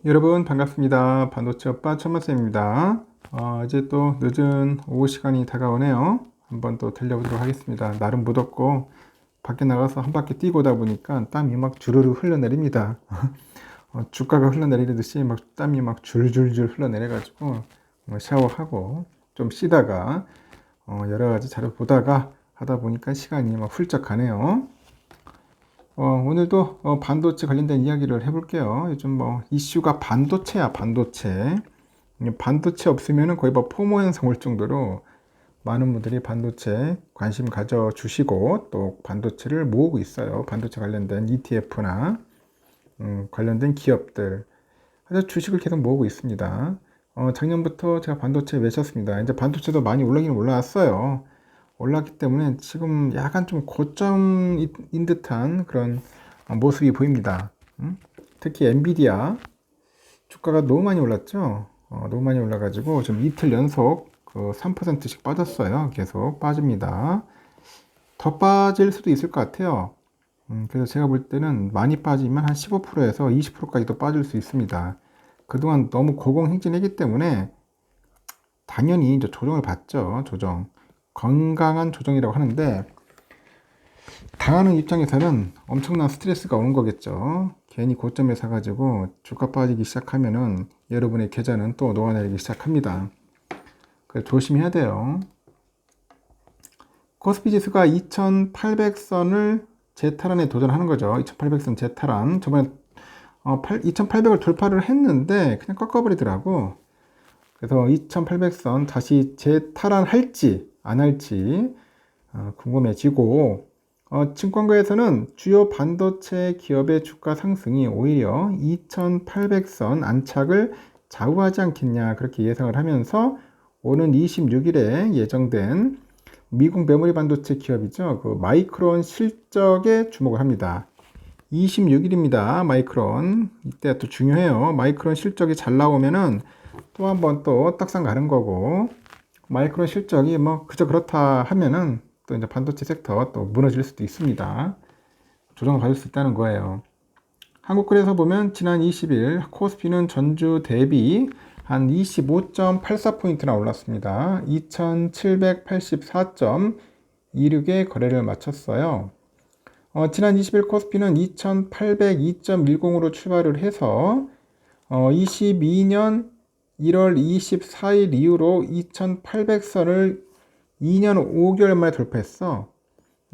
여러분 반갑습니다. 반도체 오빠 천마쌤입니다. 이제 또 늦은 오후 시간이 다가오네요. 한번 또 달려보도록 하겠습니다. 날은 무덥고 밖에 나가서 한 바퀴 뛰고 오다 보니까 땀이 막 주르르 흘러내립니다. 주가가 흘러내리듯이 막 땀이 막 줄줄줄 흘러내려가지고 샤워하고 좀 쉬다가 여러 가지 자료 보다가 하다 보니까 시간이 막 훌쩍 가네요. 오늘도 반도체 관련된 이야기를 해볼게요. 요즘 뭐 이슈가 반도체야, 반도체. 반도체 없으면 거의 뭐 포모 현상 올 정도로 많은 분들이 반도체 관심 가져주시고 또 반도체를 모으고 있어요. 반도체 관련된 ETF나 관련된 기업들. 그래서 주식을 계속 모으고 있습니다. 작년부터 제가 반도체 외쳤습니다. 이제 반도체도 많이 올라가긴 올라왔어요. 올랐기 때문에 지금 약간 좀 고점인 듯한 그런 모습이 보입니다. 특히 엔비디아 주가가 너무 많이 올랐죠. 너무 많이 올라가지고 지금 이틀 연속 그 3%씩 빠졌어요. 계속 빠집니다. 더 빠질 수도 있을 것 같아요. 그래서 제가 볼 때는 많이 빠지면 한 15%에서 20%까지도 빠질 수 있습니다. 그동안 너무 고공행진했기 때문에 당연히 이제 조정을 받죠. 조정. 건강한 조정이라고 하는데 당하는 입장에서는 엄청난 스트레스가 오는 거겠죠. 괜히 고점에 사가지고 주가 빠지기 시작하면은 여러분의 계좌는 또 녹아내리기 시작합니다. 그래서 조심해야 돼요. 코스피 지수가 2800선을 재탈환에 도전하는 거죠. 2800선 재탈환. 저번에 2800을 돌파를 했는데 그냥 꺾어버리더라고. 그래서 2800선 다시 재탈환할지 안 할지 궁금해지고 증권가에서는 주요 반도체 기업의 주가 상승이 오히려 2800선 안착을 좌우하지 않겠냐 그렇게 예상을 하면서 오는 26일에 예정된 미국 메모리 반도체 기업이죠. 그 마이크론 실적에 주목을 합니다. 26일입니다. 마이크론. 이때 또 중요해요. 마이크론 실적이 잘 나오면은 또 한 번 또 떡상 가는 거고, 마이크론 실적이 뭐 그저 그렇다 하면은 또 이제 반도체 섹터 또 무너질 수도 있습니다. 조정을 받을 수 있다는 거예요. 한국거래에서 보면 지난 20일 코스피는 전주 대비 한 25.84포인트나 올랐습니다. 2784.26의 거래를 마쳤어요. 지난 20일 코스피는 2802.10으로 출발을 해서 22년 1월 24일 이후로 2800선을 2년 5개월 만에 돌파했어.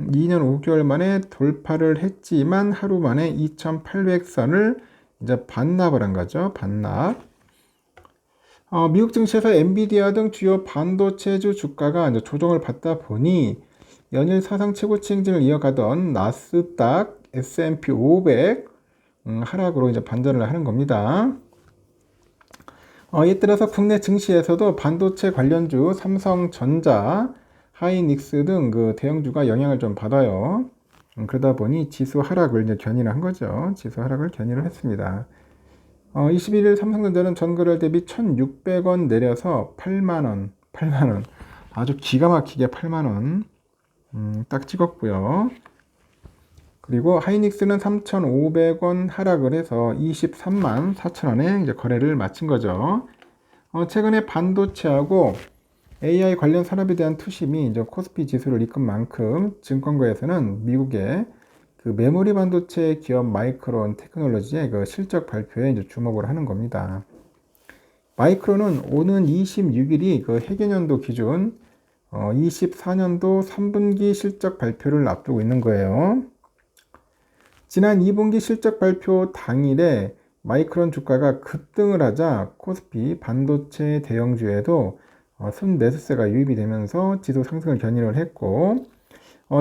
2년 5개월 만에 돌파를 했지만 하루 만에 2800선을 이제 반납을 한 거죠. 반납. 미국 증시에서 엔비디아 등 주요 반도체주 주가가 이제 조정을 받다 보니 연일 사상 최고치 행진을 이어가던 나스닥, S&P 500 하락으로 이제 반전을 하는 겁니다. 이에 따라서 국내 증시에서도 반도체 관련주 삼성전자, 하이닉스 등 그 대형주가 영향을 좀 받아요. 그러다 보니 지수 하락을 이제 견인을 한 거죠. 지수 하락을 견인을 했습니다. 21일 삼성전자는 전거래 대비 1,600원 내려서 8만원, 8만원. 아주 기가 막히게 8만원 딱 찍었고요. 그리고 하이닉스는 3,500원 하락을 해서 23만 4천원에 이제 거래를 마친 거죠. 최근에 반도체하고 AI 관련 산업에 대한 투심이 이제 코스피 지수를 이끈 만큼 증권가에서는 미국의 그 메모리 반도체 기업 마이크론 테크놀로지의 그 실적 발표에 이제 주목을 하는 겁니다. 마이크론은 오는 26일이 그 해계년도 기준 24년도 3분기 실적 발표를 앞두고 있는 거예요. 지난 2분기 실적 발표 당일에 마이크론 주가가 급등을 하자 코스피 반도체 대형주에도 순매수세가 유입이 되면서 지수 상승을 견인을 했고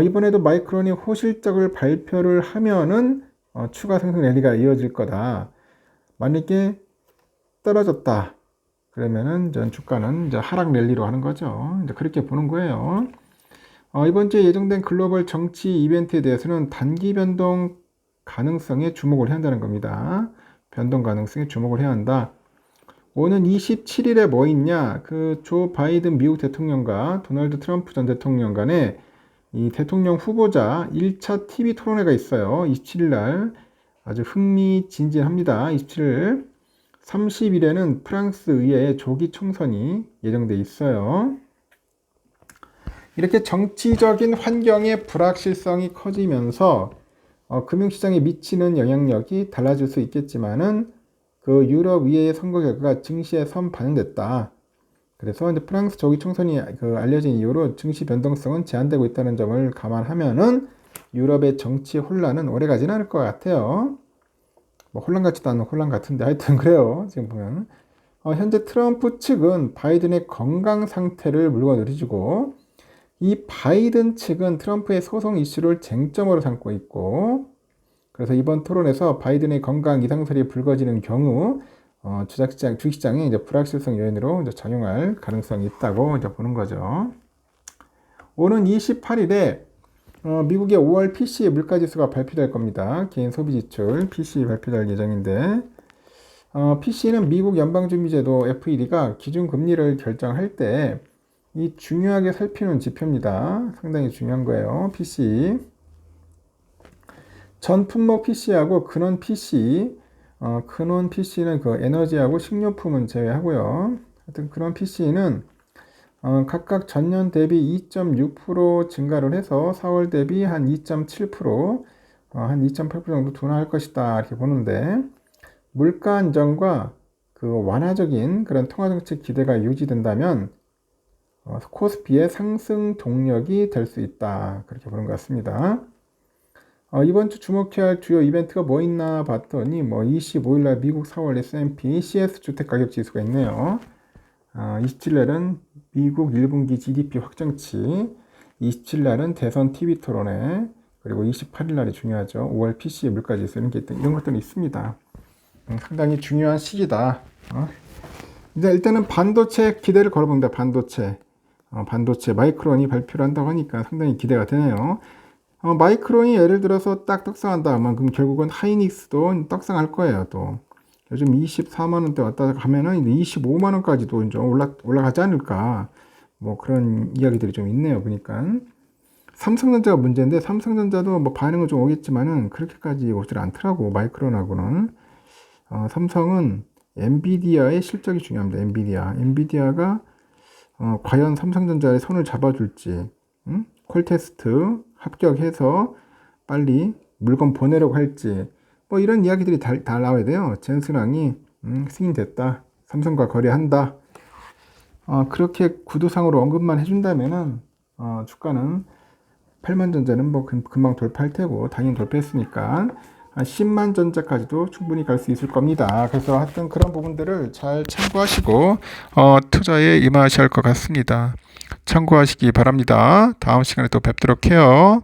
이번에도 마이크론이 호실적을 발표를 하면은 추가 상승 랠리가 이어질 거다. 만약에 떨어졌다. 그러면은 전 주가는 이제 하락 랠리로 하는 거죠. 이제 그렇게 보는 거예요. 이번 주에 예정된 글로벌 정치 이벤트에 대해서는 단기 변동 가능성에 주목을 해야 한다는 겁니다. 변동 가능성에 주목을 해야 한다. 오는 27일에 뭐 있냐? 그 조 바이든 미국 대통령과 도널드 트럼프 전 대통령 간에 이 대통령 후보자 1차 TV 토론회가 있어요. 27일 날 아주 흥미진진합니다. 27일 30일에는 프랑스 의회의 조기 총선이 예정돼 있어요. 이렇게 정치적인 환경의 불확실성이 커지면서 금융시장에 미치는 영향력이 달라질 수 있겠지만은 그 유럽 의회의 선거 결과가 증시에 선 반영됐다. 그래서 이제 프랑스 조기 총선이 알려진 이후로 증시 변동성은 제한되고 있다는 점을 감안하면은 유럽의 정치 혼란은 오래가지는 않을 것 같아요. 뭐 혼란 같지도 않은 혼란 같은데 하여튼 그래요. 지금 보면 현재 트럼프 측은 바이든의 건강 상태를 물고 늘어지고 이 바이든 측은 트럼프의 소송 이슈를 쟁점으로 삼고 있고 그래서 이번 토론에서 바이든의 건강 이상설이 불거지는 경우 주식시장에 이제 불확실성 요인으로 이제 작용할 가능성이 있다고 이제 보는 거죠. 오는 28일에 미국의 5월 PCE 물가지수가 발표될 겁니다. 개인 소비지출 PCE 발표될 예정인데 PCE는 미국 연방준비제도 FED가 기준금리를 결정할 때 이 중요하게 살피는 지표입니다. 상당히 중요한 거예요. PCE. 전 품목 PC하고 근원 PC, 근원 PC는 그 에너지하고 식료품은 제외하고요. 하여튼 근원 PC는 각각 전년 대비 2.6% 증가를 해서 4월 대비 한 2.7%, 한 2.8% 정도 둔화할 것이다 이렇게 보는데 물가 안정과 그 완화적인 그런 통화정책 기대가 유지된다면 코스피의 상승 동력이 될 수 있다 그렇게 보는 것 같습니다. 이번 주 주목해야 할 주요 이벤트가 뭐 있나 봤더니 25일날 미국 4월 S&P CS 주택가격 지수가 있네요. 27날은 미국 1분기 GDP 확정치, 27날은 대선 TV 토론회, 그리고 28일날이 중요하죠. 5월 PCE 물가지수 이런 것들이 있습니다. 상당히 중요한 시기다. 이제 일단은 반도체 기대를 걸어봅니다. 반도체 마이크론이 발표를 한다고 하니까 상당히 기대가 되네요. 마이크론이 예를 들어서 딱 떡상한다. 그럼 결국은 하이닉스도 떡상할 거예요. 또 요즘 24만원대 왔다 가면은 25만원까지도 이제 올라가지 않을까. 뭐 그런 이야기들이 좀 있네요. 보니까. 삼성전자가 문제인데 삼성전자도 뭐 반응은 좀 오겠지만은 그렇게까지 오질 않더라고. 마이크론하고는. 삼성은 엔비디아의 실적이 중요합니다. 엔비디아가 과연 삼성전자의 손을 잡아줄지, 콜테스트 합격해서 빨리 물건 보내려고 할지, 뭐 이런 이야기들이 다 나와야 돼요. 젠슨왕이 승인됐다, 삼성과 거래한다. 그렇게 구두상으로 언급만 해준다면은 주가는 8만 전자는 뭐 금방 돌파할 테고 당연히 돌파했으니까 10만 전자까지도 충분히 갈 수 있을 겁니다. 그래서 하여튼 그런 부분들을 잘 참고하시고 투자에 임하셔야 할 것 같습니다. 참고하시기 바랍니다. 다음 시간에 또 뵙도록 해요.